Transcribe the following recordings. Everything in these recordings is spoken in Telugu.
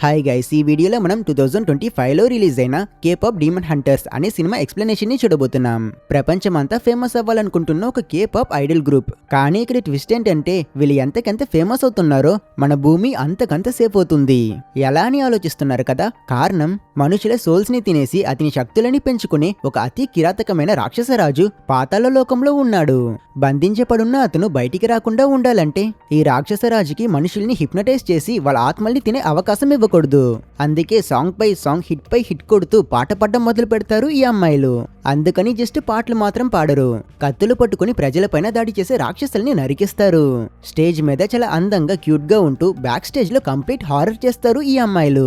హాయ్ గైస్, ఈ వీడియోలో మనం 2025లో రిలీజ్ అయిన కేపాప్ డీమన్ హంటర్స్ అనే సినిమా ఎక్స్ప్లెనేషన్ ని చూడబోతున్నాం. ప్రపంచమంతా ఫేమస్ అవ్వాలనుకుంటున్న ఒక కేపాప్ ఐడల్ గ్రూప్. కానీ ఇక్కడ ట్విస్ట్ ఏంటంటే వీళ్ళు ఎంతకంత ఫేమస్ అవుతున్నారో మన భూమి అంతకంత సేఫ్ అవుతుంది. ఎలా అని ఆలోచిస్తున్నారు కదా? కారణం, మనుషుల సోల్స్ ని తినేసి అతని శక్తులని పెంచుకునే ఒక అతి కిరాతకమైన రాక్షసరాజు పాతాళ లోకంలో ఉన్నాడు. బంధించబడున్న అతను బయటికి రాకుండా ఉండాలంటే ఈ రాక్షసరాజుకి మనుషుల్ని హిప్నటైజ్ చేసి వాళ్ళ ఆత్మల్ని తినే అవకాశం ఇవ్వకూడదు. అందుకే సాంగ్ పై సాంగ్, హిట్ పై హిట్ కొడుతూ పాట పడ్డం మొదలు పెడతారు ఈ అమ్మాయిలు. అందుకని జస్ట్ పాటలు మాత్రం పాడరు, కత్తులు పట్టుకుని ప్రజలపైన దాడి చేసే రాక్షసుల్ని నరికిస్తారు. స్టేజ్ మీద చాలా అందంగా క్యూట్ గా ఉంటూ బ్యాక్ స్టేజ్ లో కంప్లీట్ హారర్ చేస్తారు ఈ అమ్మాయిలు.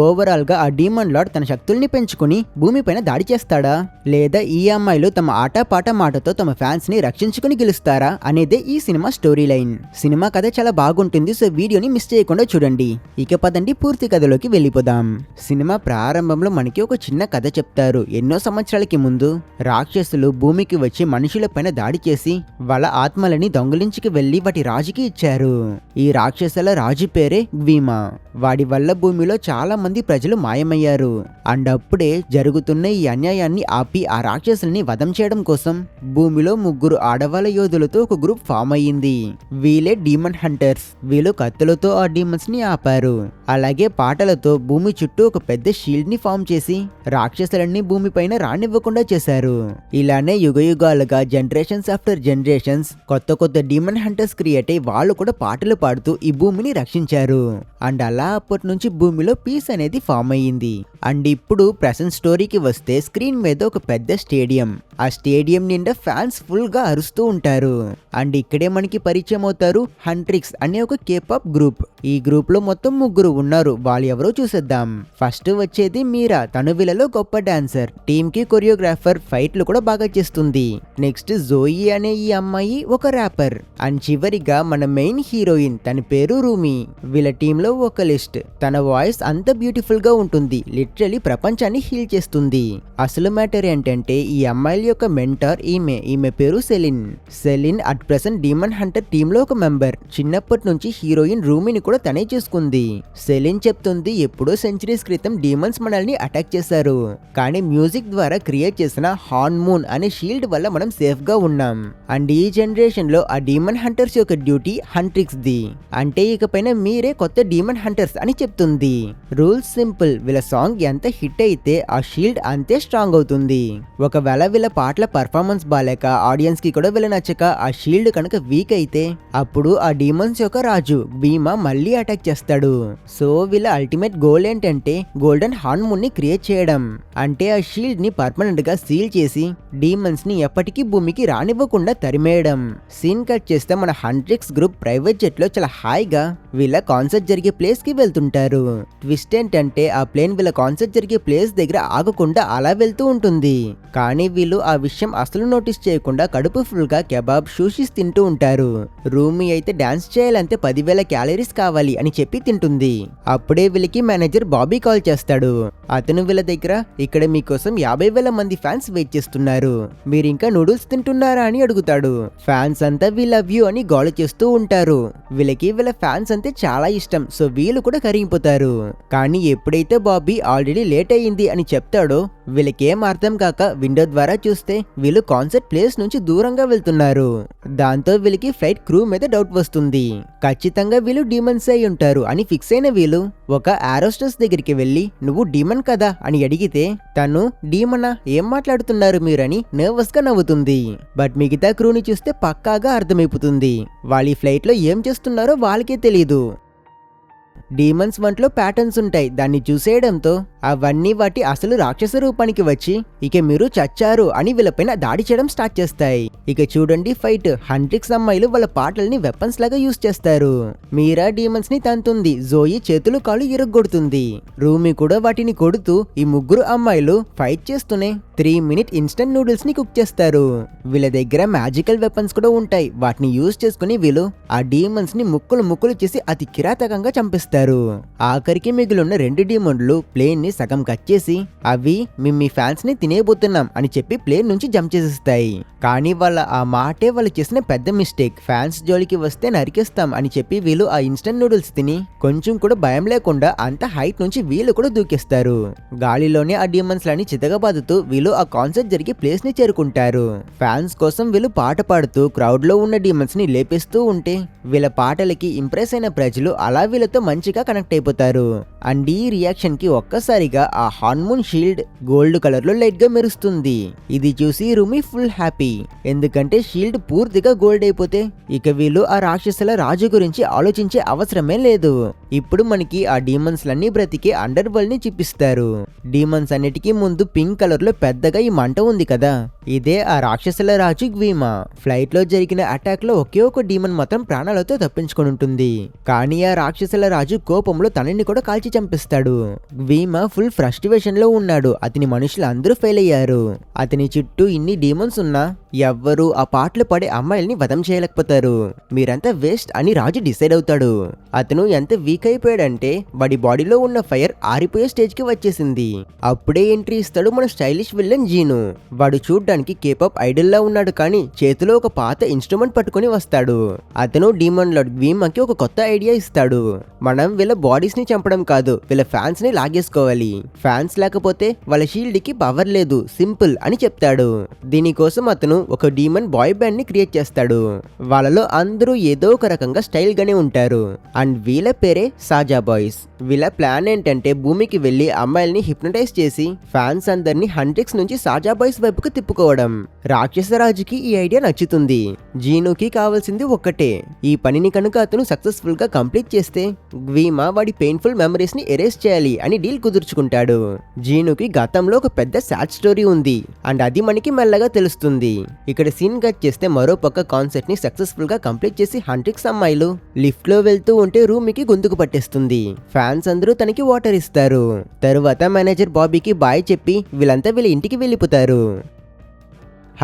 ఓవరాల్ గా ఆ డీమన్ లార్డ్ తన శక్తుల్ని పెంచుకుని భూమిపైన దాడి చేస్తాడా, లేదా ఈ అమ్మాయిలు తమ ఆటపాట మాటతో తమ ఫ్యాన్స్ ని రక్షించుకుని గెలుస్తారా అనేదే ఈ సినిమా స్టోరీ లైన్. సినిమా కథ చాలా బాగుంటుంది, సో వీడియోని మిస్ చేయకుండా చూడండి. ఇక పదండి పూర్తి కథలోకి వెళ్ళిపోదాం. సినిమా ప్రారంభంలో మనకి ఒక చిన్న కథ చెప్తారు. ఎన్నో సంవత్సరాలకి ముందు రాక్షసులు భూమికి వచ్చి మనుషులపైన దాడి చేసి వాళ్ళ ఆత్మలని దొంగిలించుకు వెళ్లి వాటి రాజుకి ఇచ్చారు. ఈ రాక్షసుల రాజు పేరే గ్వీమా. వాడి వల్ల భూమిలో చాలా మంది ప్రజలు మాయమయ్యారు. అండ్ అప్పుడే జరుగుతున్న ఈ అన్యాయాన్ని ఆపి ఆ రాక్షసుల్ని వధం చేయడం కోసం భూమిలో ముగ్గురు ఆడవాళ్ళ యోధులతో ఒక గ్రూప్ ఫామ్ అయ్యింది. వీళ్ళే డీమన్ హంటర్స్. వీళ్ళు కత్తులతో ఆ డీమన్స్ ని ఆపారు. అలాగే పాటలతో భూమి చుట్టూ ఒక పెద్ద షీల్డ్ ని ఫామ్ చేసి రాక్షసులన్నీ భూమిపైన రానివ్వకుండా చేశారు. ఇలానే యుగయుగాలుగా జనరేషన్స్ ఆఫ్టర్ జనరేషన్స్ కొత్త డీమన్ హంటర్స్ క్రియేట్ అయ్యి వాళ్ళు కూడా పాటలు పాడుతూ ఈ భూమిని రక్షించారు. అండ్ అలా అప్పటి నుంచి భూమిలో పీస్ అనేది ఫామ్ అయ్యింది. అండ్ ఇప్పుడు ప్రెసెంట్ స్టోరీకి వస్తే స్క్రీన్ మీద ఒక పెద్ద స్టేడియం. ఆ స్టేడియం నిండా ఫ్యాన్స్ ఫుల్ గా అరుస్తూ ఉంటారు. అండ్ ఇక్కడే మనకి పరిచయం అవుతారు హంట్రిక్స్ అనే ఒక కేపాప్ గ్రూప్. ఈ గ్రూప్ లో మొత్తం ముగ్గురు ఉన్నారు. వాళ్ళు ఎవరో చూసేద్దాం. ఫస్ట్ వచ్చేది మీరా. తను వీళ్ళలో గొప్ప డాన్సర్, టీమ్ కి కొరియోగ్రాఫర్, ఫైట్లు కూడా బాగా చేస్తుంది. నెక్స్ట్ జోయి అనే ఈ అమ్మాయి ఒక ర్యాపర్. అండ్ చివరిగా మన మెయిన్ హీరోయిన్, తన పేరు రూమి. వీళ్ళ టీమ్ లో ఒక లిస్ట్. తన వాయిస్ అంత బ్యూటిఫుల్ గా ఉంటుంది, లిటరలీ ప్రపంచాన్ని హీల్ చేస్తుంది. అసలు మ్యాటర్ ఏంటంటే ఈ అమ్మాయిల యొక్క మెంటర్ ఈమె పేరు Celine. Celine at present demon hunter team లో ఒక మెంబర్. చిన్నప్పటి నుంచి హీరోయిన్ రూమిని కూడా తనే చూసుకుంది. సెలిన్ చెప్తుంది, ఎప్పుడో సెంచరీస్ క్రితం డీమన్స్ మనల్ని అటాక్ చేశారు, కానీ మ్యూజిక్ ద్వారా క్రియేట్ చేసిన హార్న్ మూన్ అనే షీల్డ్ వల్ల మనం సేఫ్ గా ఉన్నాం. అండ్ ఈ జనరేషన్ లో ఆ డీమన్ హంటర్స్ యొక్క డ్యూటీ హంట్రిక్స్ ది. అంటే ఇకపైన మీరే కొత్త డీమన్ హంటర్స్ అని చెప్తుంది. రూల్స్ సింపుల్, వీళ్ళ సాంగ్ ఎంత హిట్ అయితే ఆ షీల్డ్ అంతే స్ట్రాంగ్ అవుతుంది. ఒకవేళ వీళ్ళ పాటల పర్ఫార్మెన్స్ బాలేక ఆడియన్స్ కి కూడా వీళ్ళ నచ్చక ఆ షీల్డ్ కనుక వీక్ అయితే అప్పుడు ఆ డీమన్స్ యొక్క రాజు భీమా మళ్ళీ అటాక్ చేస్తాడు. సో వీళ్ళ అల్టిమేట్ గోల్ ఏంటంటే గోల్డెన్ హార్న్ మూన్ ని క్రియేట్ చేయడం. అంటే ఆ షీల్డ్ ని పర్మనెంట్ గా సీల్ చేసి డీమన్స్ ని ఎప్పటికీ భూమికి రానివ్వకుండా తరిమేయడం. సీన్ కట్ చేస్తే మన హంట్రిక్స్ గ్రూప్ ప్రైవేట్ జెట్ లో చాలా హాయిగా వీళ్ళ కాన్సర్ట్ జరిగే ప్లేస్ కి వెళ్తుంటారు. ట్విస్ట్ ఏంటంటే ఆ ప్లేన్ వీళ్ళ కాన్సర్ట్ జరిగే ప్లేస్ దగ్గర ఆగకుండా అలా వెళ్తూ ఉంటుంది. కానీ వీళ్ళు ఆ విషయం అసలు నోటీస్ చేయకుండా కడుపు ఫుల్ గా కెబాబ్, షూషీస్ తింటూ ఉంటారు. రూమి అయితే డాన్స్ చేయాలంటే 10,000 క్యాలరీస్ కావాలి అని చెప్పి తింటుంది. అప్పుడే వీళ్ళకి మేనేజర్ బాబీ కాల్ చేస్తాడు. అతను వీళ్ళ దగ్గర, ఇక్కడ మీకోసం 50,000 మంది ఫ్యాన్స్ వెయిట్ చేస్తున్నారు, మీరు ఇంకా నూడిల్స్ తింటున్నారా అని అడుగుతాడు. ఫ్యాన్స్ అంతా వి లవ్ యూ అని గోల చేస్తూ ఉంటారు. వీళ్ళకి వీళ్ళ ఫ్యాన్స్ అంటే చాలా ఇష్టం, సో వీళ్ళు కూడా కరిగిపోతారు. కానీ ఎప్పుడైతే బాబీ ఆల్రెడీ లేట్ అయ్యింది అని చెప్తాడో వీళ్ళకేం అర్థం కాక విండో ద్వారా చూస్తే వీళ్ళు కాన్సర్ట్ ప్లేస్ నుంచి దూరంగా వెళ్తున్నారు. దాంతో వీళ్ళకి ఫ్లైట్ క్రూ మీద డౌట్ వస్తుంది. ఖచ్చితంగా వీళ్ళు డీమన్స్ అయి ఉంటారు అని ఫిక్స్ అయిన వీళ్ళు ఒక ఏరోస్టస్ దగ్గరికి వెళ్ళి, నువ్వు డీమన్ కదా అని అడిగితే తను, డీమనా, ఏం మాట్లాడుతున్నారు మీరని నర్వస్ గా నవ్వుతుంది. బట్ మిగతా క్రూని చూస్తే పక్కాగా అర్థమైపోతుంది వాళ్ళ ఫ్లైట్ లో ఏం చేస్తున్నారో వాళ్ళకే తెలీదు. డీమన్స్ వంట్లో ప్యాటర్న్స్ ఉంటాయి, దాన్ని చూసేయడంతో అవన్నీ వాటి అసలు రాక్షస రూపానికి వచ్చి ఇక మీరు చచ్చారు అని వీళ్ళపైన దాడి చేయడం స్టార్ట్ చేస్తాయి. ఇక చూడండి ఫైట్. హంట్రిక్స్ అమ్మాయిలు వాళ్ళ పాటల్ని వెపన్స్ లాగా యూస్ చేస్తారు. మీరా డీమన్స్ ని తంతుంది, జోయి చేతులు కాళ్ళు ఇరగొడుతుంది, రూమి కూడా వాటిని కొడుతూ ఈ ముగ్గురు అమ్మాయిలు ఫైట్ చేస్తూనే 3 మినిట్ ఇన్స్టెంట్ నూడిల్స్ ని కుక్ చేస్తారు. వీళ్ళ దగ్గర మ్యాజికల్ వెపన్స్ కూడా ఉంటాయి. వాటిని యూజ్ చేసుకుని వీళ్ళు ఆ డీమన్స్ ని ముక్కలు చేసి అతి కిరాతకంగా చంపిస్తారు. ఆఖరికి మిగిలిన 2 డీమన్లు ప్లేన్ ని ని సగం కట్ చేసి అవి మేము మీ ఫ్యాన్స్ ని తినేయబోతున్నాం అని చెప్పి ప్లేన్ నుంచి జంప్ చేసేస్తాయి. కానీ వాళ్ళ ఆ మాటే వాళ్ళు చేసిన పెద్ద మిస్టేక్. ఫ్యాన్స్ జోలికి వస్తే నరికేస్తాం అని చెప్పి వీళ్ళు ఆ ఇన్స్టెంట్ నూడిల్స్ తిని కొంచెం కూడా భయం లేకుండా అంత హైట్ నుంచి వీళ్ళు కూడా దూకేస్తారు. గాలిలోనే ఆ డీమన్స్ లని చితగబాదుతూ వీళ్ళు ఆ కాన్సర్ట్ జరిగే ప్లేస్ ని చేరుకుంటారు. ఫ్యాన్స్ కోసం వీళ్ళు పాట పాడుతూ క్రౌడ్ లో ఉన్న డీమన్స్ ని లేపేస్తూ ఉంటే వీళ్ళ పాటలకి ఇంప్రెస్ అయిన ప్రజలు అలా వీళ్ళతో మంచిగా కనెక్ట్ అయిపోతారు. అండ్ ఈ రియాక్షన్ కి ఒక్కసారిగా ఆ హార్మోన్ షీల్డ్ గోల్డ్ కలర్ లో లైట్ గా మెరుస్తుంది. ఇది చూసి రూమీ ఫుల్ హ్యాపీ. ఎందుకంటే షీల్డ్ పూర్తిగా గోల్డ్ అయిపోతే ఇక వీళ్ళు ఆ రాక్షసుల రాజు గురించి ఆలోచించే అవసరమే లేదు. ఇప్పుడు మనకి ఆ డీమన్స్ లన్నీ బ్రతికి అండర్ వరల్డ్ ని చూపిస్తారు. డీమన్స్ అన్నిటికీ ముందు పింక్ కలర్ లో పెద్దగా ఈ మంట ఉంది కదా, ఇదే ఆ రాక్షసుల రాజు గ్వీమా. ఫ్లైట్ లో జరిగిన అటాక్ లో ఒకే ఒక డీమన్ మాత్రం ప్రాణాలతో తప్పించుకొని ఉంటుంది. కానీ ఆ రాక్షసుల రాజు కోపంలో తనని కూడా కాల్చి చంపిస్తాడు. గ్వీమా ఫుల్ ఫ్రస్ట్రేషన్ లో ఉన్నాడు. అతని మనుషులు అందరూ ఫెయిల్ అయ్యారు. అతని చుట్టూ ఇన్ని డీమన్స్ ఉన్నా ఎవ్వరూ ఆ పాటలు పడే అమ్మాయిల్ని వధం చేయలేకపోతారు. మీరంతా వేస్ట్ అని రాజు డిసైడ్ అవుతాడు. అతను ఎంత వీక్ అయిపోయాడంటే వాడి బాడీలో ఉన్న ఫైర్ ఆరిపోయే స్టేజ్ కి వచ్చేసింది. అప్పుడే ఎంట్రీ ఇస్తాడు మన స్టైలిష్ విల్లన్ జీను. వాడు చూడ్డానికి కేపాప్ ఐడల్ లా ఉన్నాడు, కానీ చేతిలో ఒక పాత ఇన్స్ట్రుమెంట్ పట్టుకుని వస్తాడు. అతను డీమన్ లార్డ్ గ్వీమాకి ఒక కొత్త ఐడియా ఇస్తాడు. మనం వీళ్ళ బాడీస్ ని చంపడం కాదు, వీళ్ళ ఫ్యాన్స్ ని లాగేసుకోవాలి. ఫ్యాన్స్ లేకపోతే వాళ్ళ షీల్డ్ కి పవర్ లేదు, సింపుల్ అని చెప్తాడు. దీనికోసం అతను ఒక డీమన్ బాయ్ బ్యాండ్ ని క్రియేట్ చేస్తాడు. వాళ్ళలో అందరూ ఏదో ఒక రకంగా స్టైల్ గానే ఉంటారు. అండ్ వీళ్ళ పేరే సాజా బాయ్స్. వీళ్ళ ప్లాన్ ఏంటంటే భూమికి వెళ్లి అమ్మాయిల్ని హిప్నటైజ్ చేసి ఫ్యాన్స్ అందరినీ హంట్రిక్స్ నుంచి సాజా బాయ్స్ వైపుకు తిప్పుకోవడం. రాక్షసరాజుకి ఈ ఐడియా నచ్చుతుంది. జీనుకి కావాల్సింది ఒక్కటే, ఈ పనిని కనుక అతను సక్సెస్ఫుల్ గా కంప్లీట్ చేస్తే గ్వీమా వాడి పెయిన్ఫుల్ మెమరీస్ ని ఎరేస్ చేయాలి అని డీల్ కుదుర్చుకుంటాడు. జీనుకి గతంలో ఒక పెద్ద సాడ్ స్టోరీ ఉంది అండ్ అది మనకి మెల్లగా తెలుస్తుంది. ఇక్కడ సీన్ కట్ చేస్తే మరో పక్క కాన్సెప్ట్ ని సక్సెస్ఫుల్ గా కంప్లీట్ చేసి హంట్రిక్స్ అమ్మాయిలు లిఫ్ట్ లో వెళ్తూ ఉంటే రూమీకి గొంతుకు పట్టేస్తుంది. ఫ్యాన్స్ అందరూ తనకి వాటర్ ఇస్తారు. తరువాత మేనేజర్ బాబీకి బాయ్ చెప్పి వీళ్ళంతా వీళ్ళ ఇంటికి వెళ్ళిపోతారు.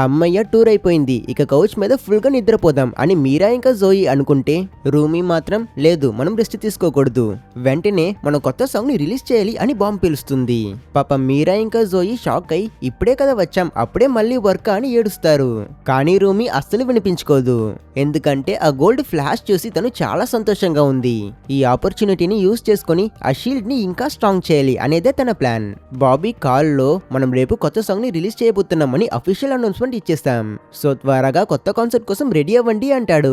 అమ్మయ్య టూర్ అయిపోయింది, ఇక కౌచ్ మీద ఫుల్ గా నిద్రపోదాం అని మీరా ఇంకా జోయి అనుకుంటే రూమీ మాత్రం లేదు, మనం రెస్ట్ తీసుకోకూడదు, వెంటనే మనం కొత్త సాంగ్ ని రిలీజ్ చేయాలి అని బాంబు పిలుస్తుంది. పాప మీరా ఇంకా జోయి షాక్ అయి ఇప్పుడే కదా వచ్చాం, అప్పుడే మళ్ళీ వర్క్ అని ఏడుస్తారు. కానీ రూమీ అస్సలు వినిపించుకోదు. ఎందుకంటే ఆ గోల్డ్ ఫ్లాష్ చూసి తను చాలా సంతోషంగా ఉంది. ఈ ఆపర్చునిటీని యూజ్ చేసుకుని ఆ షీల్డ్ ని ఇంకా స్ట్రాంగ్ చేయాలి అనేదే తన ప్లాన్. బాబీ కాల్ లో మనం రేపు కొత్త సాంగ్ ని రిలీజ్ చేయబోతున్నామని అఫీషియల్ అనౌన్స్మెంట్ ఇచ్చేస్తాం, సో త్వరగా కొత్త కాన్సర్ట్ కోసం రెడీ అవ్వండి అంటాడు.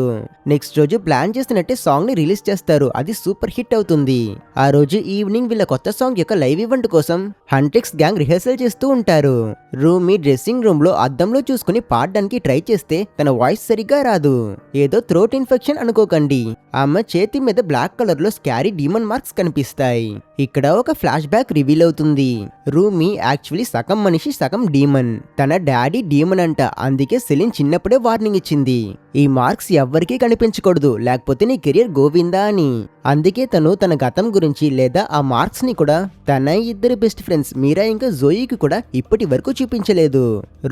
నెక్స్ట్ రోజు ప్లాన్ చేసినట్టే సాంగ్ ని రిలీజ్ చేస్తారు. అది సూపర్ హిట్ అవుతుంది. ఆ రోజు ఈవినింగ్ వీళ్ళ కొత్త సాంగ్ యొక్క లైవ్ ఈవెంట్ కోసం హంట్రిక్స్ గ్యాంగ్ రిహర్సల్ చేస్తూ ఉంటారు. రూమీ డ్రెస్సింగ్ రూమ్ లో అద్దంలో చూసుకుని పాడడానికి ట్రై చేస్తే తన వాయిస్ సరిగ్గా రాదు. ఏదో థ్రోట్ ఇన్ఫెక్షన్ అనుకోకండి. ఆమె చేతి మీద బ్లాక్ కలర్ లో స్కారీ డీమన్ మార్క్స్ కనిపిస్తాయి. ఇక్కడ ఒక ఫ్లాష్ బ్యాక్ రివీల్ అవుతుంది. రూమీ యాక్చువల్లీ సగం మనిషి సగం డీమన్. తన డాడీ డీమన్ అంట, అందుకే సెలిన్ చిన్నప్పుడే వార్నింగ్ ఇచ్చింది, ఈ మార్క్స్ ఎవ్వరికీ కనిపించకూడదు లేకపోతే నీ కెరియర్ గోవిందా అని. అందుకే తను తన గతం గురించి లేదా ఆ మార్క్స్ ని కూడా తన ఇద్దరు బెస్ట్ ఫ్రెండ్స్ మీరా ఇంకా జోయికి కూడా ఇప్పటి వరకు చూపించలేదు.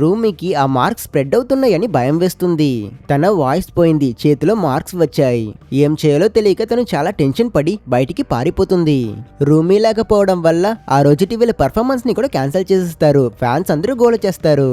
రూమీకి ఆ మార్క్స్ స్ప్రెడ్ అవుతున్నాయని భయం వేస్తుంది. తన వాయిస్ పోయింది, చేతిలో మార్క్స్ వచ్చాయి. ఏం చేయాలో తెలియక తను చాలా టెన్షన్ పడి బయటికి పారిపోతుంది. రూమీ లేకపోవడం వల్ల ఆ రోజుటి వీళ్ళ పర్ఫార్మెన్స్ ని కూడా క్యాన్సిల్ చేసేస్తారు. ఫ్యాన్స్ అందరూ గోల చేస్తారు.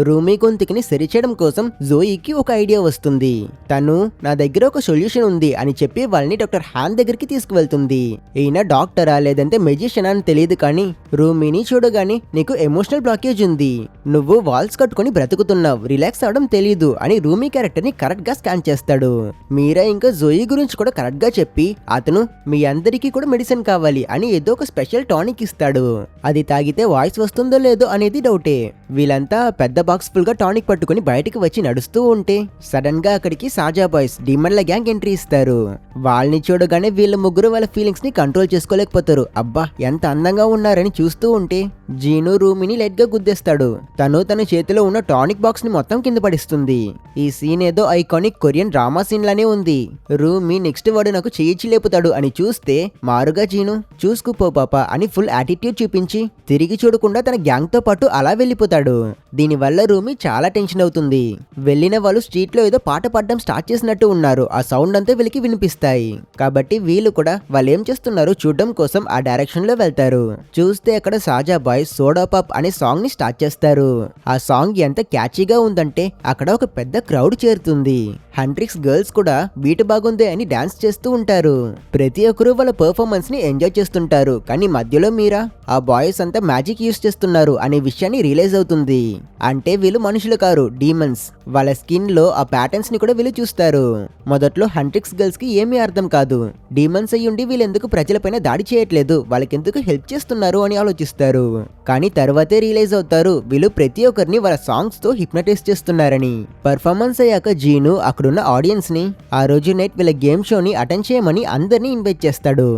రూమీ గొంతుకిని సరిచేయడం కోసం జోయికి ఒక ఐడియా వస్తుంది. తను నా దగ్గర ఒక సొల్యూషన్ ఉంది అని చెప్పి వాళ్ళని డాక్టర్ హ్యాన్ దగ్గరికి తీసుకువెళ్తుంది. ఈయన డాక్టరా లేదంటే మెజిషియన్ అని తెలియదు, కానీ రూమీని చూడగానే నీకు ఎమోషనల్ బ్లాకేజ్ ఉంది, నువ్వు వాల్స్ కట్టుకుని బ్రతుకుతున్నావు, రిలాక్స్ అవడం తెలియదు అని రూమీ క్యారెక్టర్ ని కరెక్ట్ గా స్కాన్ చేస్తాడు. మీరా ఇంకా జోయి గురించి కూడా కరెక్ట్ గా చెప్పి అతను మీ అందరికీ కూడా మెడిసిన్ కావాలి అని ఏదో ఒక స్పెషల్ టానిక్ ఇస్తాడు. అది తాగితే వాయిస్ వస్తుందో లేదో అనేది డౌటే. వీళ్ళంతా పెద్ద బాక్స్ ఫుల్ గా టానిక్ పట్టుకుని బయటికి వచ్చి నడుస్తూ ఉంటే సడన్ గా అక్కడికి సాజా బాయ్స్ డీమన్ల గ్యాంగ్ ఎంట్రీ ఇస్తారు. వాళ్ళని చూడగానే వీళ్ళ ముగ్గురు వాళ్ళ ఫీలింగ్స్ ని కంట్రోల్ చేసుకోలేకపోతారు. అబ్బా ఎంత అందంగా ఉన్నారని చూస్తూ ఉంటే జీను రూమిని లైట్ గా గుద్దేస్తాడు. తను తన చేతిలో ఉన్న టానిక్ బాక్స్ ని మొత్తం కింద పడిస్తుంది. ఈ సీన్ ఏదో ఐకానిక్ కొరియన్ డ్రామా సీన్ లానే ఉంది. రూమి నెక్స్ట్ వాడు నాకు చేయిచి లేపుతాడు అని చూస్తే మారుగా జీను చూసుకుపో పాప అని ఫుల్ యాటిట్యూడ్ చూపించి తిరిగి చూడకుండా తన గ్యాంగ్ తో పాటు అలా వెళ్ళిపోతాడు. దీనివల్ల రూమి చాలా టెన్షన్ అవుతుంది. వెళ్ళిన వాళ్ళు స్ట్రీట్ లో ఏదో పాట పాడడం స్టార్ట్ చేసినట్టు ఉన్నారు. ఆ సౌండ్ అంతా వీళ్ళకి వినిపిస్తాయి. కాబట్టి వీళ్ళు కూడా వాళ్ళు ఏం చేస్తున్నారో చూడడం కోసం ఆ డైరెక్షన్ లో వెళ్తారు. చూస్తే చూస్తే అక్కడ సాజా బాయ్స్ సోడా పాప్ అనే సాంగ్ ని స్టార్ట్ చేస్తారు. ఆ సాంగ్ ఎంత క్యాచీగా ఉందంటే అక్కడ ఒక పెద్ద క్రౌడ్ చేరుతుంది. హంట్రిక్స్ గర్ల్స్ కూడా బీట్ బాగుంది అని డాన్స్ చేస్తూ ఉంటారు. ప్రతి ఒక్కరూ వాళ్ళ పర్ఫార్మెన్స్ ని ఎంజాయ్ చేస్తుంటారు. కానీ మధ్యలో మీరా ఆ బాయ్స్ అంతా మ్యాజిక్ యూస్ చేస్తున్నారు అనే విషయాన్ని రియలైజ్ అవుతుంది. అంటే వీళ్ళు మనుషులు కారు, డీమన్స్. వాళ్ళ స్కిన్ లో ఆ ప్యాటర్న్స్ ని కూడా వీళ్ళు చూస్తారు. మొదట్లో హంట్రిక్స్ గర్ల్స్ కి ఏమీ అర్థం కాదు. డీమన్స్ అయ్యుండి వీళ్ళెందుకు ప్రజలపైన దాడి చేయట్లేదు, వాళ్ళకెందుకు హెల్ప్ చేస్తున్నారు అని ఆలోచిస్తారు. కానీ తర్వాతే రియలైజ్ అవుతారు వీళ్ళు ప్రతి ఒక్కరిని వాళ్ళ సాంగ్స్ తో హిప్నటైజ్ చేస్తున్నారని. పర్ఫార్మెన్స్ అయ్యాక జీను అక్కడున్న ఆడియన్స్ ని ఆ రోజు నైట్ వీళ్ళ గేమ్ షోని అటెండ్ చేయమని అందరినీ ఇన్వైట్ చేస్తాడు.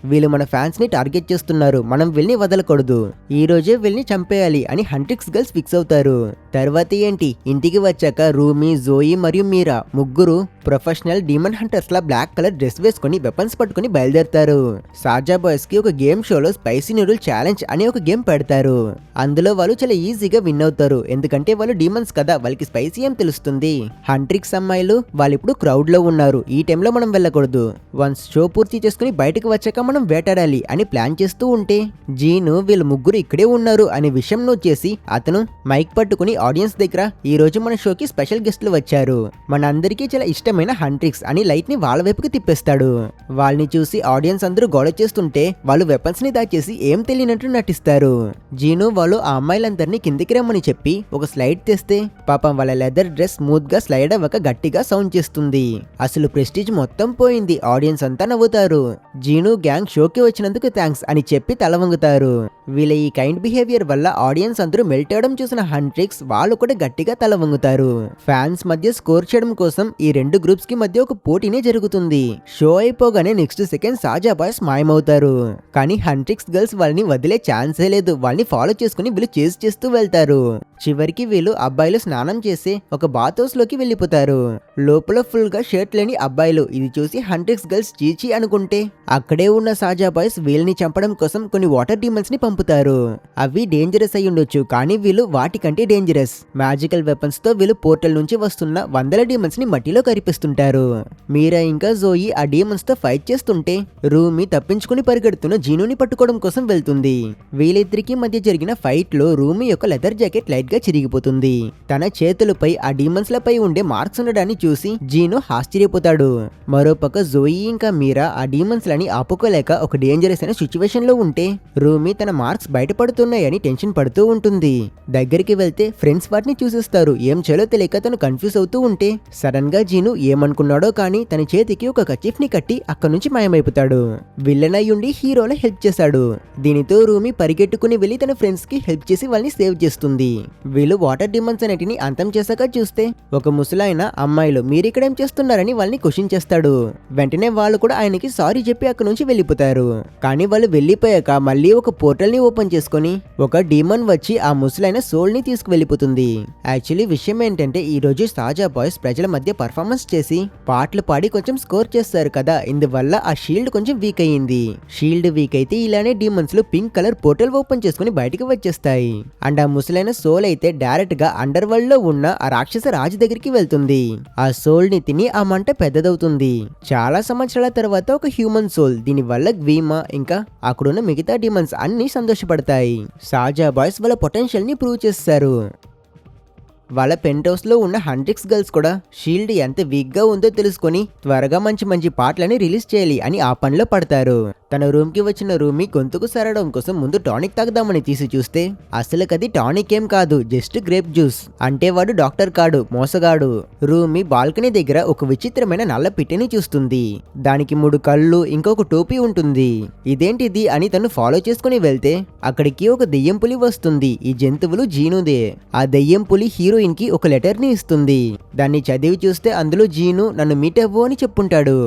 వీళ్ళు మన ఫ్యాన్స్ ని టార్గెట్ చేస్తున్నారు, మనం వీళ్ళని వదలకూడదు, ఈ రోజే వీళ్ళని చంపేయాలి అని హంట్రిక్స్ గర్ల్స్ ఫిక్స్ అవుతారు. తర్వాత ఏంటి, ఇంటికి వచ్చాక రూమీ, జోయి మరియు మీరా ముగ్గురు ప్రొఫెషనల్ డీమన్ హంటర్స్ లా బ్లాక్ కలర్ డ్రెస్ వేసుకుని వెపన్స్ పట్టుకుని బయలుదేరతారు. సాజా బాయ్స్ కి ఒక గేమ్ షోలో స్పైసీ నూడిల్ ఛాలెంజ్ అనే ఒక గేమ్ పెడతారు. అందులో వాళ్ళు చాలా ఈజీగా విన్ అవుతారు, ఎందుకంటే వాళ్ళు డీమన్స్ కదా, వాళ్ళకి స్పైసీ ఏం తెలుస్తుంది. హంట్రిక్స్ అమ్మాయిలు వాళ్ళు ఇప్పుడు క్రౌడ్ లో ఉన్నారు, ఈ టైంలో మనం వెళ్ళకూడదు, వన్స్ షో పూర్తి చేసుకుని బయటకు వచ్చాక మనం వేటాడాలి అని ప్లాన్ చేస్తూ ఉంటే జీను వీళ్ళు ముగ్గురు ఇక్కడే ఉన్నారు అనే విషయం నోట్ చేసి అతను మైక్ పట్టుకుని ఆడియన్స్ దగ్గర ఈ రోజు మన షోకి స్పెషల్ గెస్ట్లు వచ్చారు, మన అందరికీ చాలా ఇష్టమైన హంట్రిక్స్ అని లైట్ ని వాళ్ళ వైపుకి తిప్పేస్తాడు. వాళ్ళని చూసి ఆడియన్స్ అందరూ గొడవ చేస్తుంటే వాళ్ళు వెపన్స్ ని దాచేసి ఏం తెలియనట్టు నటిస్తారు. జీను వాళ్ళు ఆ అమ్మాయిలందరినీ కిందికి రమ్మని చెప్పి ఒక స్లైడ్ తెస్తే పాపం వాళ్ళ లెదర్ డ్రెస్ స్మూత్ గా స్లైడ్ అవ్వక గట్టిగా సౌండ్ చేస్తుంది. అసలు ప్రెస్టీజ్ మొత్తం పోయింది, ఆడియన్స్ అంతా నవ్వుతారు. జీను గ్యాంగ్ షోకి వచ్చినందుకు థ్యాంక్స్ అని చెప్పి తల వంగుతారు. వీళ్ళ ఈ కైండ్ బిహేవియర్ వల్ల ఆడియన్స్ అందరూ మెల్ట్ అవడం చూసిన హంట్రిక్స్ వాళ్ళు కూడా గట్టిగా తల వంగుతారు. ఫ్యాన్స్ మధ్య స్కోర్ చేయడం కోసం ఈ రెండు గ్రూప్స్ కి మధ్య ఒక పోటీనే జరుగుతుంది. షో అయిపోగానే నెక్స్ట్ సెకండ్ సాజా బాయ్స్ మాయమవుతారు. కానీ హంట్రిక్స్ గర్ల్స్ వాళ్ళని వదిలే ఛాన్సే లేదు, వాళ్ళని ఫాలో చేసుకుని వీళ్ళు చేసి చేస్తూ వెళ్తారు. చివరికి వీళ్ళు అబ్బాయిలు స్నానం చేసి ఒక బాత్ హౌస్ లోకి వెళ్ళిపోతారు. లోపల ఫుల్ గా షర్ట్ లేని అబ్బాయిలు ఇది చూసి హంట్రిక్స్ గర్ల్స్ చీచి అనుకుంటే అక్కడే ఉన్న సాజా బాయ్స్ వీళ్ళని చంపడం కోసం కొన్ని వాటర్ డీమన్స్ ని పంపుతారు. అవి డేంజరస్ అయి ఉండొచ్చు, కానీ వీళ్ళు వాటికంటే డేంజరస్. మ్యాజికల్ వెపన్స్ తో వీళ్ళు పోర్టల్ నుంచి వస్తున్న వందల డీమన్స్ ని మట్టిలో కరిపిస్తుంటారు. మీరా ఇంకా జోయి ఆ డీమన్స్ తో ఫైట్ చేస్తుంటే రూమీ తప్పించుకుని పరిగెడుతున్న జీనుని పట్టుకోవడం కోసం వెళ్తుంది. వీళ్ళిద్దరికి మధ్య జరిగిన ఫైట్ లో రూమీ యొక్క లెదర్ జాకెట్ లైట్ గా చిరిగిపోతుంది. తన చేతులపై ఆ డీమన్స్ లపై ఉండే మార్క్స్ ఉండడాన్ని చూసి జీను ఆశ్చర్యపోతాడు. మరోపక్క జోయి ఇంకా మీరా ఆ డీమన్స్ లని ఆపుకోలేక ఒక డేంజరస్ అయిన సిచ్యువేషన్ లో ఉంటే రూమీ తన మార్క్స్ బయటపడుతున్నాయని టెన్షన్ పడుతూ ఉంటుంది. దగ్గరికి వెళ్తే ఫ్రెండ్స్ వాటిని చూసేస్తారు. ఏం చేయాలో తెలియక తను కన్ఫ్యూజ్ అవుతూ ఉంటే సడన్ గా జీను ఏమనుకున్నాడో కానీ తన చేతికి ఒక కచీఫ్ ని కట్టి అక్కడి నుంచి మాయమైపోతాడు. విల్లన్ అయ్యుండి హీరోలా హెల్ప్ చేశాడు. దీనితో రూమీ పరిగెట్టుకుని వెళ్లి తన ఫ్రెండ్స్ కి హెల్ప్ చేసి వాళ్ళని సేవ్ చేస్తుంది. వీళ్ళు వాటర్ డిమన్స్ అనేటిని అంతం చేశాక చూస్తే ఒక ముసలాయన అమ్మాయిలు మీరిక్కడేం చేస్తున్నారని వాళ్ళని క్వశ్చన్ చేస్తాడు. వెంటనే వాళ్ళు కూడా ఆయనకి సారీ చెప్పి అక్కడి నుంచి వెళ్ళిపోతారు. కానీ వాళ్ళు వెళ్ళిపోయాక మళ్ళీ ఒక పోర్టల్ ని ఓపెన్ చేసుకుని ఒక డీమన్ వచ్చి ఆ ముసలైన సోల్ ని తీసుకువెళ్ళిపోతుంది. యాక్చువల్లీ విషయం ఏంటంటే ఈ రోజు సాజా బాయ్స్ ప్రజల మధ్య పర్ఫార్మెన్స్ చేసి పాటలు పాడి కొంచెం స్కోర్ చేస్తారు కదా, ఇందువల్ల ఆ షీల్డ్ కొంచెం వీక్ అయ్యింది. షీల్డ్ వీక్ అయితే ఇలానే డీమన్స్ లో పింక్ కలర్ పోర్టల్ ఓపెన్ చేసుకుని బయటకు వచ్చేస్తాయి. అండ్ ఆ ముసలైన సోల్ అయితే డైరెక్ట్ గా అండర్ వరల్డ్ లో ఉన్న ఆ రాక్షస రాజు దగ్గరికి వెళ్తుంది. ఆ సోల్ ని తిని ఆ మంట పెద్దదవుతుంది. చాలా సంవత్సరాల తర్వాత ఒక హ్యూమన్ సోల్, దీని వల్ల గ్వీమా ఇంకా అక్కడున్న మిగతా డిమన్స్ అన్ని సంతోషపడతాయి. సాజా బాయ్స్ వాళ్ళ పొటెన్షియల్ ని ప్రూవ్ చేస్తారు. వాళ్ళ పెంట్ హౌస్ లో ఉన్న హంట్రిక్స్ గర్ల్స్ కూడా షీల్డ్ ఎంత వీక్ గా ఉందో తెలుసుకొని త్వరగా మంచి మంచి పాటలని రిలీజ్ చేయాలి అని ఆ పనిలో పడతారు. తన రూమ్ కి వచ్చిన రూమీ గొంతుకు సరడం కోసం ముందు టానిక్ తాగుదామని తీసి చూస్తే అసలు అది టానిక్ ఏం కాదు, జస్ట్ గ్రేప్ జ్యూస్. అంటే వాడు డాక్టర్ కాడు, మోసగాడు. రూమీ బాల్కనీ దగ్గర ఒక విచిత్రమైన నల్ల పిట్టని చూస్తుంది. దానికి 3 కళ్ళు ఇంకొక టోపీ ఉంటుంది. ఇదేంటిది అని తను ఫాలో చేసుకుని వెళ్తే అక్కడికి ఒక దెయ్యం పులి వస్తుంది. ఈ జంతువులు జీనుదే. ఆ దెయ్యం పులి హీరోయిన్ కి ఒక లెటర్ ని ఇస్తుంది. దాన్ని చదివి చూస్తే అందులో జీను నన్ను మీట్ అవ్వు అని చెప్పుంటాడు.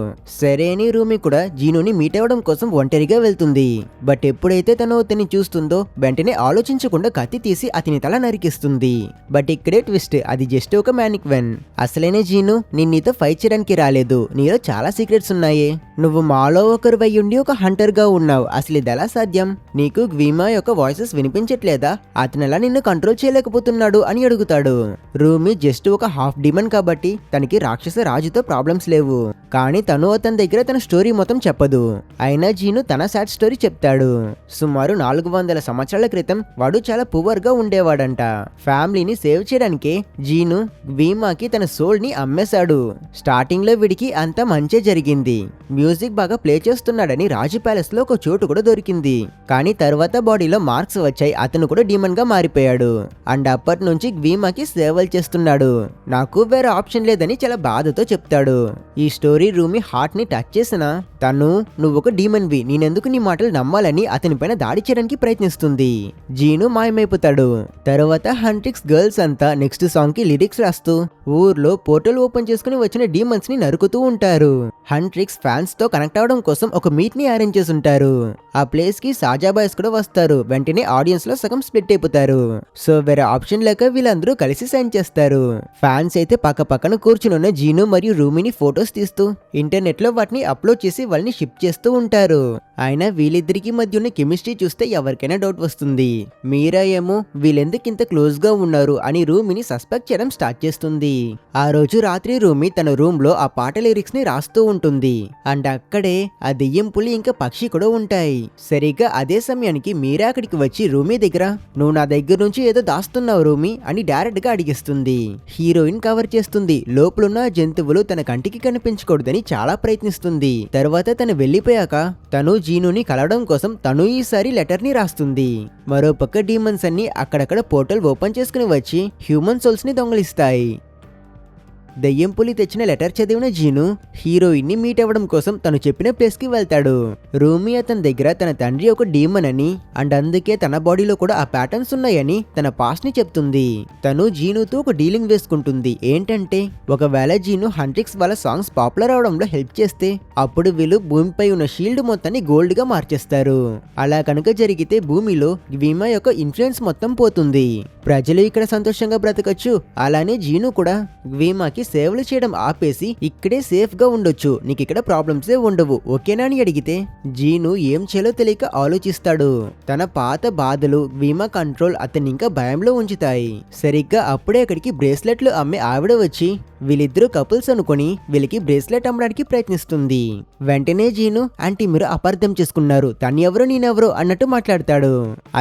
సరే అని రూమీ కూడా జీనుని మీట్ అవ్వడం కోసం ఒంటరిగా వెళ్తుంది. బట్ ఎప్పుడైతే తను అతన్ని చూస్తుందో వెంటనే ఆలోచించకుండా కత్తి తీసి అతని తల నరికిస్తుంది. బట్ ఇక్కడే ట్విస్ట్, అది జస్ట్ ఒక మ్యానిక్వెన్. అసలైన జీను నేను నీతో ఫైట్ చేయడానికి రాలేదు, నీలో చాలా సీక్రెట్స్ ఉన్నాయే, నువ్వు మాలో ఒకరు అయ్యుండి ఒక హంటర్ గా ఉన్నావు, అసలు ఇది ఎలా సాధ్యం, నీకు గ్వీమా యొక్క వాయిసెస్ వినిపించట్లేదా, అతను ఎలా నిన్ను కంట్రోల్ చేయలేకపోతున్నాడు అని అడుగుతాడు. రూమీ జస్ట్ ఒక హాఫ్ డిమన్ కాబట్టి తనకి రాక్షస రాజుతో ప్రాబ్లమ్స్ లేవు. కానీ తను అతని దగ్గర తన స్టోరీ మొత్తం చెప్పదు. అయినా జీను తన సాడ్ స్టోరీ చెప్తాడు. సుమారు 400 సంవత్సరాల క్రితం వాడు చాలా పువర్ గా ఉండేవాడంట. ఫ్యామిలీని సేవ్ చేయడానికే జీను గ్వీమాకి తన సోల్ ని అమ్మేశాడు. స్టార్టింగ్ లో వీడికి అంతా మంచే జరిగింది. మ్యూజిక్ బాగా ప్లే చేస్తున్నాడని రాజు ప్యాలెస్ లో ఒక చోటు కూడా దొరికింది. కానీ తర్వాత బాడీలో మార్క్స్ వచ్చాయి. అతను కూడా డీమన్ గా మారిపోయాడు. అండ్ అప్పటి నుంచి గ్వీమాకి సేవలు చేస్తున్నాడు. నాకు వేరే ఆప్షన్ లేదని చాలా బాధతో చెప్తాడు. ఈ స్టోరీ రూమి హార్ట్ ని టచ్ చేసిన తను నువ్వు ఒక డీమన్ వి, నేనెందుకు నీ మాటలు నమ్మాలని అతని పైన దాడి చేయడానికి ప్రయత్నిస్తుంది. జీను మాయమైపోతాడు. తర్వాత హంట్రిక్స్ గర్ల్స్ అంతా నెక్స్ట్ సాంగ్ కి లిరిక్స్ రాస్తూ ఊర్లో పోర్టల్ ఓపెన్ చేసుకుని వచ్చిన డీమన్స్ ని నరుకుతూ ఉంటారు. హంట్రిక్స్ ఫ్యాన్స్ తో కనెక్ట్ అవడం కోసం ఒక మీట్ ని అరేంజ్ చేసి ఉంటారు. ఆ ప్లేస్ కి సాజా బాయ్స్ కూడా వస్తారు. వెంటనే ఆడియన్స్ లో సగం స్ప్లిట్ అయిపోతారు. సో వేరే ఆప్షన్ లేక వీళ్ళందరూ కలిసి సైన్ చేస్తారు. ఫ్యాన్స్ అయితే పక్క పక్కన కూర్చుని జీను మరియు రూమిని ఫొటోస్ తీస్తూ ఇంటర్నెట్ లో వాటిని అప్లోడ్ చేసి వాళ్ళని షిప్ చేస్తూ ఉంటారు. అయినా వీళ్ళిద్దరికి మధ్య ఉన్న కెమిస్ట్రీ చూస్తే ఎవరికైనా డౌట్ వస్తుంది. మీరా ఏమో వీళ్ళెందుకు ఇంత క్లోజ్ గా ఉన్నారు అని రూమిని సస్పెక్ట్ చేయడం స్టార్ట్ చేస్తుంది. ఆ రోజు రాత్రి రూమి తన రూమ్ లో ఆ పాట లిరిక్స్ ని రాస్తూ ఉంటుంది. అండ్ అక్కడే ఆ దెయ్యం పులి ఇంకా పక్షి కూడా ఉంటాయి. సరిగ్గా అదే సమయానికి మీరా అక్కడికి వచ్చి రూమి దగ్గర నువ్వు నా దగ్గర నుంచి ఏదో దాస్తున్నావు రూమి అని డైరెక్ట్ గా అడిగిస్తుంది. హీరోయిన్ కవర్ చేస్తుంది. లోపలున్న జంతువులు తన కంటికి కనిపించకూడదని చాలా ప్రయత్నిస్తుంది. తర్వాత తను వెళ్లిపోయాక తను జీనుని కలవడం కోసం తను ఈసారి లెటర్ ని రాస్తుంది. మరోపక్క డీమన్స్ అన్ని అక్కడక్కడ పోర్టల్ ఓపెన్ చేసుకుని వచ్చి హ్యూమన్ సోల్స్ ని దొంగలిస్తాయి. దెయ్యం పులి తెచ్చిన లెటర్ చదివిన జీను హీరోయిన్ ని మీట్ అవ్వడం కోసం తను చెప్పిన ప్లేస్ కి వెళ్తాడు. రూమి అతని దగ్గర తన తండ్రి ఒక డీమన్ అని అండ్ అందుకే తన బాడీలో కూడా ఆ ప్యాటర్న్స్ ఉన్నాయని తన పాస్ట్ ని చెప్తుంది. తను జీనుతో ఒక డీలింగ్ వేసుకుంటుంది. ఏంటంటే ఒకవేళ జీను హంట్రిక్స్ వాళ్ళ సాంగ్స్ పాపులర్ అవడంలో హెల్ప్ చేస్తే అప్పుడు వీళ్ళు భూమిపై ఉన్న షీల్డ్ మొత్తాన్ని గోల్డ్ గా మార్చేస్తారు. అలా కనుక జరిగితే భూమిలో గ్వీమా యొక్క ఇన్ఫ్లుయెన్స్ మొత్తం పోతుంది. ప్రజలు ఇక్కడ సంతోషంగా బ్రతకచ్చు. అలానే జీను కూడా గ్వీమాకి సేవలు చేయడం ఆపేసి ఇక్కడే సేఫ్ గా ఉండొచ్చు, నీకు ఇక్కడ ప్రాబ్లమ్సే ఉండవు ఓకేనా అని అడిగితే జీను ఏం చేయాలో తెలియక ఆలోచిస్తాడు. తన పాత బాధలు గ్వీమా కంట్రోల్ అతన్ని ఇంకా భయంలో ఉంచుతాయి. సరిగ్గా అప్పుడే అక్కడికి బ్రేస్లెట్లు అమ్మే ఆవిడ వచ్చి వీళ్ళిద్దరూ కపుల్స్ అనుకుని వీళ్ళకి బ్రేస్లెట్ అమ్మడానికి ప్రయత్నిస్తుంది. వెంటనే జీను ఆంటీ మీరు అపార్థం చేసుకున్నారు, తను ఎవరో నేనెవరో అన్నట్టు మాట్లాడతాడు.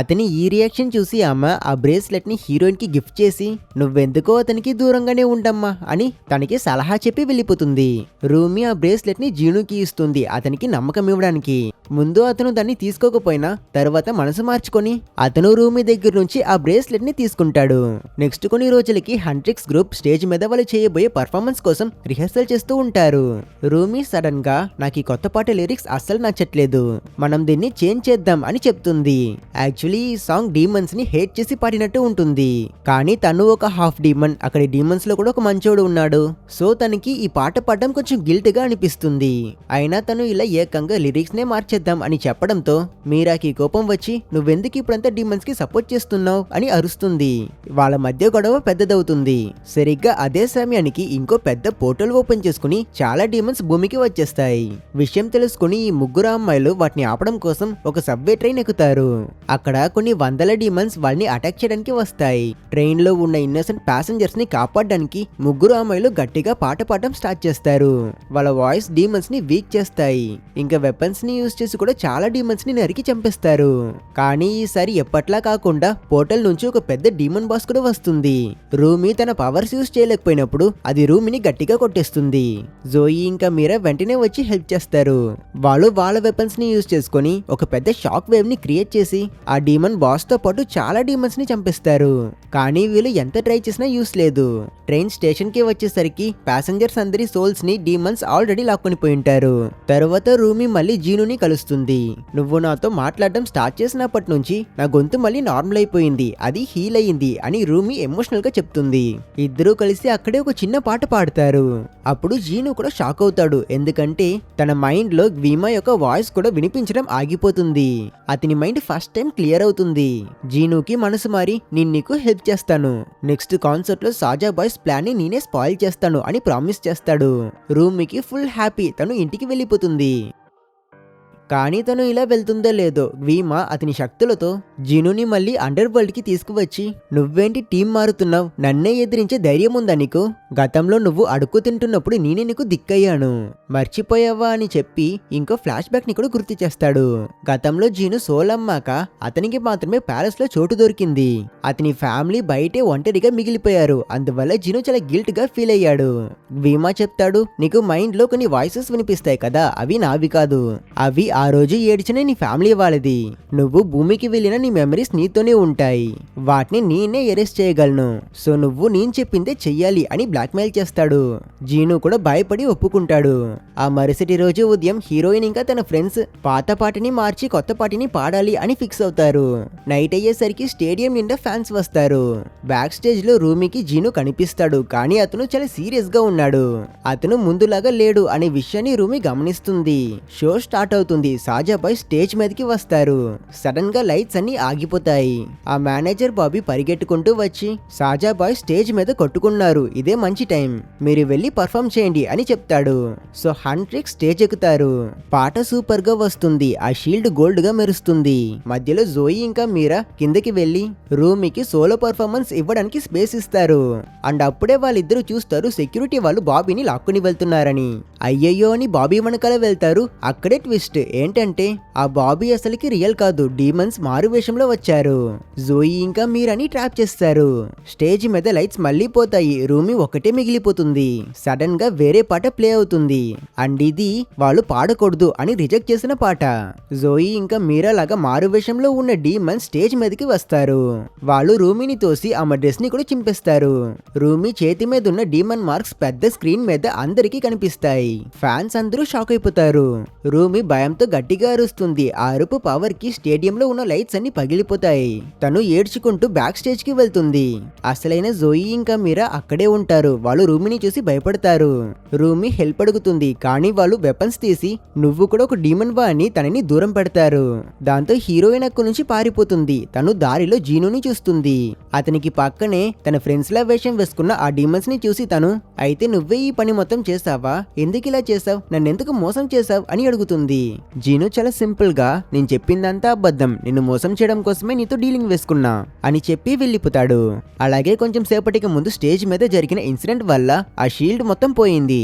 అతని ఈ రియాక్షన్ చూసి అమ్మ ఆ బ్రేస్లెట్ ని హీరోయిన్ కి గిఫ్ట్ చేసి నువ్వెందుకో అతనికి దూరంగానే ఉండమ్మా అని తనకి సలహా చెప్పి వెళ్ళిపోతుంది. రూమి ఆ బ్రేస్లెట్ ని జీనుకి ఇస్తుంది అతనికి నమ్మకం ఇవ్వడానికి. ముందు అతను దాన్ని తీసుకోకపోయినా తర్వాత మనసు మార్చుకొని అతను రూమి దగ్గర నుంచి ఆ బ్రేస్లెట్ ని తీసుకుంటాడు. నెక్స్ట్ కొన్ని రోజులకి హంట్రిక్స్ గ్రూప్ స్టేజ్ మీద వాళ్ళు చేయబోయే పర్ఫార్మెన్స్ కోసం రిహర్సల్ చేస్తూ ఉంటారు. రూమి సడన్ గా నాకు ఈ కొత్త పాట లిరిక్స్ అస్సలు నచ్చట్లేదు, మనం దీన్ని చేంజ్ చేద్దాం అని చెప్తుంది. యాక్చువల్లీ ఈ సాంగ్ డీమన్స్ ని హేట్ చేసి పాడినట్టు ఉంటుంది. కానీ తను ఒక హాఫ్ డీమన్, అక్కడ డీమన్స్ లో కూడా ఒక మంచోడు ఉన్నాడు. సో తనకి ఈ పాట పాడడం కొంచెం గిల్ట్ గా అనిపిస్తుంది. అయినా తను ఇలా ఏకంగా లిరిక్స్ నే మార్చేద్దాం అని చెప్పడంతో మీరాకి కోపం వచ్చి నువ్వెందుకు ఇప్పుడంతా డీమన్స్ కి సపోర్ట్ చేస్తున్నావు అని అరుస్తుంది. వాళ్ళ మధ్య గొడవ పెద్దదవుతుంది. సరిగ్గా అదే సమయానికి ఇంకో పెద్ద పోర్టల్ ఓపెన్ చేసుకుని చాలా డీమన్స్ భూమికి వచ్చేస్తాయి. విషయం తెలుసుకుని ఈ ముగ్గురు అమ్మాయిలు వాటిని ఆపడం కోసం ఒక సబ్వే ట్రైన్ ఎక్కుతారు. అక్కడ కొన్ని వందల డీమన్స్ వాళ్ళని అటాక్ చేయడానికి వస్తాయి. ట్రైన్ లో ఉన్న ఇన్నోసెంట్ ప్యాసింజర్స్ ని కాపాడడానికి ముగ్గురు అమ్మాయిలు గట్టిగా పాట పాడడం స్టార్ట్ చేస్తారు. వాళ్ళ వాయిస్ డీమన్స్ ని వీక్ చేస్తాయి. ఇంకా వెపన్స్ ని యూజ్ చేసి కూడా చాలా డీమన్స్ ని నరికి చంపేస్తారు. కానీ ఈసారి ఎప్పట్లా కాకుండా పోర్టల్ నుంచి ఒక పెద్ద డీమన్ బాస్ కూడా వస్తుంది. రూమి తన పవర్స్ యూజ్ చేయలేకపోయినప్పుడు అది రూమిని గట్టిగా కొట్టేస్తుంది. జోయి ఇంకా మీరా వెంటనే వచ్చి హెల్ప్ చేస్తారు. వాళ్ళు వాళ్ళ వెపన్స్ ని యూజ్ చేసుకుని ఒక పెద్ద షాక్ వేవ్ ని క్రియేట్ చేసి ఆ డీమన్ బాస్ తో పాటు చాలా డీమన్స్ ని చంపేస్తారు. కానీ వీళ్ళు ఎంత ట్రై చేసినా యూస్ లేదు. ట్రైన్ స్టేషన్ కి వచ్చేసరికి ప్యాసింజర్స్ అందరి సోల్స్ ని డీమన్స్ ఆల్రెడీ లాక్కొని పోయి ఉంటారు. తర్వాత రూమి మళ్ళీ జీనుని కలుస్తుంది. నువ్వు నాతో మాట్లాడడం స్టార్ట్ చేసినప్పటి నుంచి నా గొంతు మళ్ళీ నార్మల్ అయిపోయింది, అది హీల్ అయ్యింది అని రూమి ఎమోషనల్ గా చెప్తుంది. ఇద్దరూ కలిసి అక్కడే ఒక చిన్న పాట పాడతారు. అప్పుడు జీను కూడా షాక్ అవుతాడు. ఎందుకంటే తన మైండ్ లో గ్వీమా యొక్క వాయిస్ కూడా వినిపించడం ఆగిపోతుంది. అతని మైండ్ ఫస్ట్ టైం క్లియర్ అవుతుంది. జీనుకి మనసు మారి నేను నీకు హెల్ప్ చేస్తాను, నెక్స్ట్ కాన్సర్ట్ లో సాజా బాయ్స్ ప్లాన్ ని నేనే స్పాయిల్ చేస్తాను అని ప్రామిస్ చేస్తాడు. రూమికి ఫుల్ హ్యాపీ, తను ఇంటికి వెళ్ళిపోతుంది. కానీ తను ఇలా వెళ్తుందో లేదో గ్వీమా అతని శక్తులతో జీనుని మళ్ళీ అండర్ వరల్డ్ కి తీసుకువచ్చి, నువ్వేంటి టీం మారుతున్నావు, నన్నే ఎదిరించే ధైర్యం ఉందా నీకు? గతంలో నువ్వు అడుక్కు తింటున్నప్పుడు నేనే నీకు దిక్కయ్యాను, మర్చిపోయావా అని చెప్పి ఇంకో ఫ్లాష్ బ్యాక్ ని కూడా గుర్తు చేస్తాడు. గతంలో జీను సోల్ అమ్మాక అతనికి మాత్రమే ప్యాలెస్ లో చోటు దొరికింది. అతని ఫ్యామిలీ బయటే ఒంటరిగా మిగిలిపోయారు. అందువల్ల జీను చాలా గిల్ట్ గా ఫీల్ అయ్యాడు. గ్వీమా చెప్తాడు, నీకు మైండ్ లో కొన్ని వాయిసెస్ వినిపిస్తాయి కదా, అవి నావి కాదు, అవి ఆ రోజు ఏడ్చిన నీ ఫ్యామిలీ వాళ్ళది. నువ్వు భూమికి వెళ్ళిన నీ మెమరీస్ నీతోనే ఉంటాయి, వాటిని నేనే ఎరేస్ చేయగలను, సో నువ్వు నేను చెప్పిందే చెయ్యాలి అని బ్లాక్మెయిల్ చేస్తాడు. జీను కూడా భయపడి ఒప్పుకుంటాడు. ఆ మరుసటి రోజు ఉదయం హీరోయిన్ ఇంకా తన ఫ్రెండ్స్ పాత పాటని మార్చి కొత్త పాటని పాడాలి అని ఫిక్స్ అవుతారు. నైట్ అయ్యేసరికి స్టేడియం నిండా ఫ్యాన్స్ వస్తారు. బ్యాక్ స్టేజ్ లో రూమీకి జీను కనిపిస్తాడు, కానీ అతను చాలా సీరియస్ గా ఉన్నాడు. అతను ముందులాగా లేడు అనే విషయాన్ని రూమీ గమనిస్తుంది. షో స్టార్ట్ అవుతుంది. సాజాబాయ్ స్టేజ్ మీదకి వస్తారు. సడన్ గా లైట్స్ అన్ని ఆగిపోతాయి. ఆ మేనేజర్ బాబీ పరిగెట్టుకుంటూ వచ్చి, సాజాబాయ్ స్టేజ్ మీద కొట్టుకున్నారు, ఇదే మంచి టైం, మీరు వెళ్ళి పర్ఫామ్ చేయండి అని చెప్తాడు. సో హంట్రిక్ స్టేజ్ ఎక్కుతారు. పాట సూపర్ గా వస్తుంది. ఆ షీల్డ్ గోల్డ్ గా మెరుస్తుంది. మధ్యలో జోయి ఇంకా మీరా కిందకి వెళ్లి రూమీకి సోలో పర్ఫార్మెన్స్ ఇవ్వడానికి స్పేస్ ఇస్తారు. అండ్ అప్పుడే వాళ్ళిద్దరూ చూస్తారు సెక్యూరిటీ వాళ్ళు బాబీని లాక్కుని వెళ్తున్నారని. అయ్యయ్యో అని బాబీ వెనకాల వెళ్తారు. అక్కడే ట్విస్ట్ ఏంటంటే ఆ బాబీ అసలుకి రియల్ కాదు, డీమన్స్ మారు వేషంలో వచ్చారు. జోయి ఇంకా మీరాని ట్రాప్ చేస్తారు. స్టేజ్ మీద లైట్స్ మళ్ళీ పోతాయి. రూమీ ఒకటే మిగిలిపోతుంది. సడన్ గా వేరే పాట ప్లే అవుతుంది. అండ్ ఇది వాళ్ళు పాడకూడదు అని రిజెక్ట్ చేసిన పాట. జోయి ఇంకా మీరా లాగా మారు వేషంలో ఉన్న డీమన్స్ స్టేజ్ మీదకి వస్తారు. వాళ్ళు రూమీని తోసి ఆమె డ్రెస్ ని కూడా చింపేస్తారు. రూమీ చేతి మీద ఉన్న డీమన్ మార్క్స్ పెద్ద స్క్రీన్ మీద అందరికీ కనిపిస్తాయి. ఫ్యాన్స్ అందరూ షాక్ అయిపోతారు. రూమీ భయంతో గట్టిగా అరుస్తుంది. ఆ అరుపు పవర్ కి స్టేడియం లో ఉన్న లైట్స్ అన్ని పగిలిపోతాయి. తను ఏడ్చుకుంటూ బ్యాక్ స్టేజ్ కి వెళ్తుంది. అసలైన జోయి ఇంకా మీరా అక్కడే ఉంటారు. వాళ్ళు రూమీని చూసి భయపడతారు. రూమీ హెల్ప్ అడుగుతుంది, కానీ వాళ్ళు వెపన్స్ తీసి నువ్వు కూడా ఒక డీమన్ వా అని తనని దూరం పెడతారు. దాంతో హీరోయిన్ అక్కడి నుంచి పారిపోతుంది. తను దారిలో జీనుని చూస్తుంది. అతనికి పక్కనే తన ఫ్రెండ్స్ లా వేషం వేసుకున్న ఆ డీమన్స్ ని చూసి తను, అయితే నువ్వే ఈ పని మొత్తం చేసావా, ఎందుకు ఇలా చేసావు, నన్నెందుకు మోసం చేసావు అని అడుగుతుంది. జీను చాలా సింపుల్ గా, నేను చెప్పిందంతా అబద్ధం, నిన్ను మోసం చేయడం కోసమే నీతో డీలింగ్ వేసుకున్నా అని చెప్పి వెళ్ళిపోతాడు. అలాగే కొంచెం సేపటికి ముందు స్టేజ్ మీద జరిగిన ఇన్సిడెంట్ వల్ల ఆ షీల్డ్ మొత్తం పోయింది.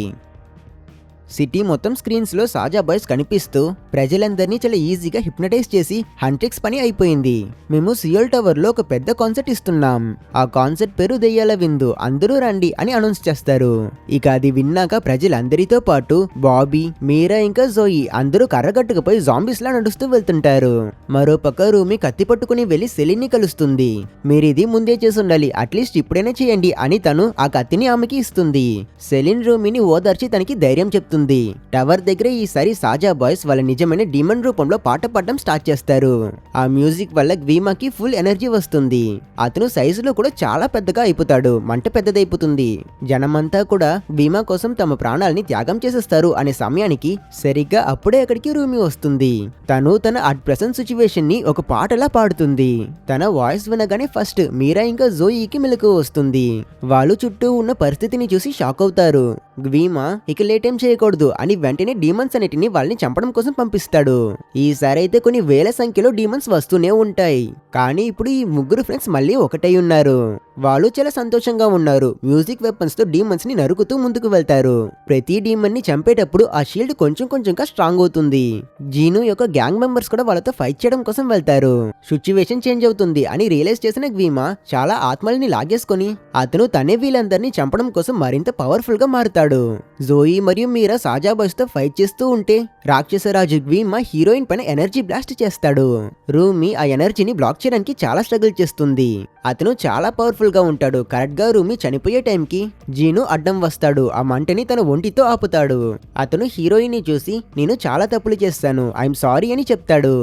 సిటీ మొత్తం స్క్రీన్స్ లో సాజా బాయ్స్ కనిపిస్తూ ప్రజలందరినీ చాలా ఈజీగా హిప్నటైజ్ చేసి హంట్రిక్స్ పని అయిపోయింది. మేము సియోల్ టవర్ లో ఒక పెద్ద కాన్సర్ట్ ఇస్తున్నాం. ఆ కాన్సర్ట్ పేరు దెయ్యాల విందు, అందరూ రండి అని అనౌన్స్ చేస్తారు. ఇక అది విన్నాక ప్రజలందరితో పాటు బాబీ, మీరా ఇంకా జోయి అందరూ కర్రగట్టుకుపోయి జాంబీస్ లా నడుస్తూ వెళ్తుంటారు. మరోపక్క రూమీ కత్తి పట్టుకుని వెళ్లి సెలిన్ ని కలుస్తుంది. మీరిది ముందే చేసి ఉండాలి, అట్లీస్ట్ ఇప్పుడైనా చేయండి అని తను ఆ కత్తిని ఆమెకి ఇస్తుంది. సెలిన్ రూమీని ఓదార్చి తనకి ధైర్యం చెప్తుంది. టవర్ దగ్గర ఈసారి సాజా బాయ్స్ వాళ్ళ నిజమైన డీమన్ రూపంలో పాట పాడడం స్టార్ట్ చేస్తారు. ఆ మ్యూజిక్ వల్ల గ్వీమాకి ఫుల్ ఎనర్జీ వస్తుంది. అతను సైజులో కూడా చాలా పెద్దగా అయిపోతాడు. మంట పెద్దదైపోతుంది. జనమంతా కూడా గ్వీమా కోసం తమ ప్రాణాలని త్యాగం చేసేస్తారు అనే సమయానికి సరిగ్గా అప్పుడే అక్కడికి రూమీ వస్తుంది. తను తన అట్ ప్రెసెంట్ సిచ్యువేషన్ ని ఒక పాటలా పాడుతుంది. తన వాయిస్ వినగానే ఫస్ట్ మీరా ఇంకా జోయికి మెలకు వస్తుంది. వాళ్ళు చుట్టూ ఉన్న పరిస్థితిని చూసి షాక్ అవుతారు. గ్వీమా ఇక లేటేం చేయకూడదు అని వెంటనే డీమన్స్ అన్నిటిని వాళ్ళని చంపడం కోసం పంపిస్తాడు. ఈసారి అయితే కొన్ని వేల సంఖ్యలో డీమన్స్ వస్తూనే ఉంటాయి. కానీ ఇప్పుడు ఈ ముగ్గురు ఫ్రెండ్స్ మళ్ళీ ఒకటై ఉన్నారు. వాళ్ళు చాలా సంతోషంగా ఉన్నారు. మ్యూజిక్ వెపన్స్ తో డీమన్స్ ని నరుకుతూ ముందుకు వెళ్తారు. ప్రతి డీమన్ ని చంపేటప్పుడు ఆ షీల్డ్ కొంచెం కొంచెంగా స్ట్రాంగ్ అవుతుంది. జీను యొక్క గ్యాంగ్ మెంబర్స్ కూడా వాళ్ళతో ఫైట్ చేయడం కోసం వెళ్తారు. సిచ్యువేషన్ చేంజ్ అవుతుంది అని రియలైజ్ చేసిన గ్వీమా చాలా ఆత్మల్ని లాగేసుకొని అతను తనే వీళ్ళందరినీ చంపడం కోసం మరింత పవర్ఫుల్ గా మారుతాడు. జోయి మరియు మీరా సాజా బాయ్స్ తో ఫైట్ చేస్తూ ఉంటే రాక్షసరాజు గ్వీమా హీరోయిన్ పైన ఎనర్జీ బ్లాస్ట్ చేస్తాడు. రూమీ ఆ ఎనర్జీని బ్లాక్ చేయడానికి చాలా స్ట్రగుల్ చేస్తుంది. అతను చాలా పవర్ఫుల్ గా ఉంటాడు. కరెక్ట్ గా రూమీ చనిపోయే టైంకి జీను అడ్డం వస్తాడు. ఆ మంటని తన ఒంటితో ఆపుతాడు. అతను హీరోయిన్ ని చూసి నేను చాలా తప్పులు చేస్తాను, ఐఎమ్ సారీ అని చెప్తాడు.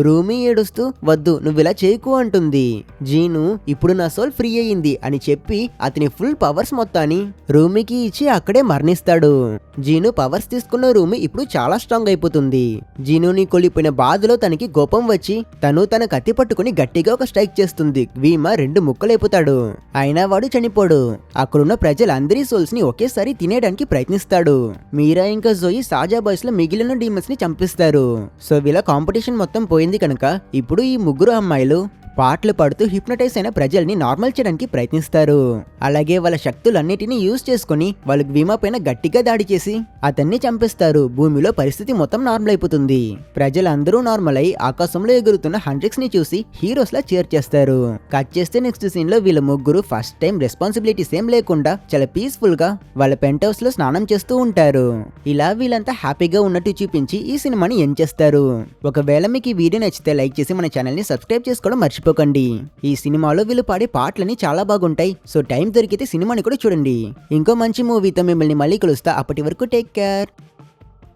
రూమీ ఏడుస్తూ వద్దు నువ్విలా చేయకు అంటుంది. జీను ఇప్పుడు నా సోల్ ఫ్రీ అయ్యింది అని చెప్పి అతని ఫుల్ పవర్స్ మొత్తాన్ని రూమీకి ఇచ్చి అక్కడే మరణిస్తాడు. జీను పవర్స్ తీసుకున్న రూమీ ఇప్పుడు చాలా స్ట్రాంగ్ అయిపోతుంది. జీనుని కొలిపోయిన బాధలో తనకి కోపం వచ్చి తను తన కత్తి పట్టుకుని గట్టిగా ఒక స్ట్రైక్ చేస్తుంది. గ్వీమా 2 2 ముక్కలైపోతాడు. అయినా వాడు చనిపోడు. అక్కడున్న ప్రజలందరి సోల్స్ ని ఒకేసారి తినేయడానికి ప్రయత్నిస్తాడు. మీరా ఇంకా జోయి సాజా బాయ్స్ లో మిగిలిన డీమన్స్ ని చంపిస్తారు. సో వీళ్ళ కాంపిటీషన్ మొత్తం పోయింది కనుక ఇప్పుడు ఈ ముగ్గురు అమ్మాయిలు పాటలు పాడుతూ హిప్నటైజ్ అయిన ప్రజల్ని నార్మల్ చేయడానికి ప్రయత్నిస్తారు. అలాగే వాళ్ళ శక్తులన్నిటినీ యూజ్ చేసుకుని వాళ్ళు భీమా పైన గట్టిగా దాడి చేసి అతన్ని చంపేస్తారు. భూమిలో పరిస్థితి మొత్తం నార్మల్ అయిపోతుంది. ప్రజలందరూ నార్మల్ అయి ఆకాశంలో ఎగురుతున్న హండ్రెక్స్ ని చూసి హీరోస్ లా చేర్ చేస్తారు. కట్ చేస్తే నెక్స్ట్ సీన్ లో వీళ్ళ ముగ్గురు ఫస్ట్ టైం రెస్పాన్సిబిలిటీస్ ఏం లేకుండా చాలా పీస్ఫుల్ గా వాళ్ళ పెంట్ హౌస్ లో స్నానం చేస్తూ ఉంటారు. ఇలా వీళ్ళంతా హ్యాపీగా ఉన్నట్టు చూపించి ఈ సినిమాని ఎండ్ చేస్తారు. ఒకవేళ మీకు ఈ వీడియో నచ్చితే లైక్ చేసి మన ఛానల్ ని సబ్స్క్రైబ్ చేసుకోవడం మర్చిపోకండి. ఈ సినిమాలో వీళ్ళు పాడే పాటలని చాలా బాగుంటాయి. సో టైం దొరికితే సినిమాని కూడా చూడండి. ఇంకో మంచి మూవీతో మిమ్మల్ని మళ్ళీ కలుస్తా. అప్పటి వరకు టేక్ కేర్.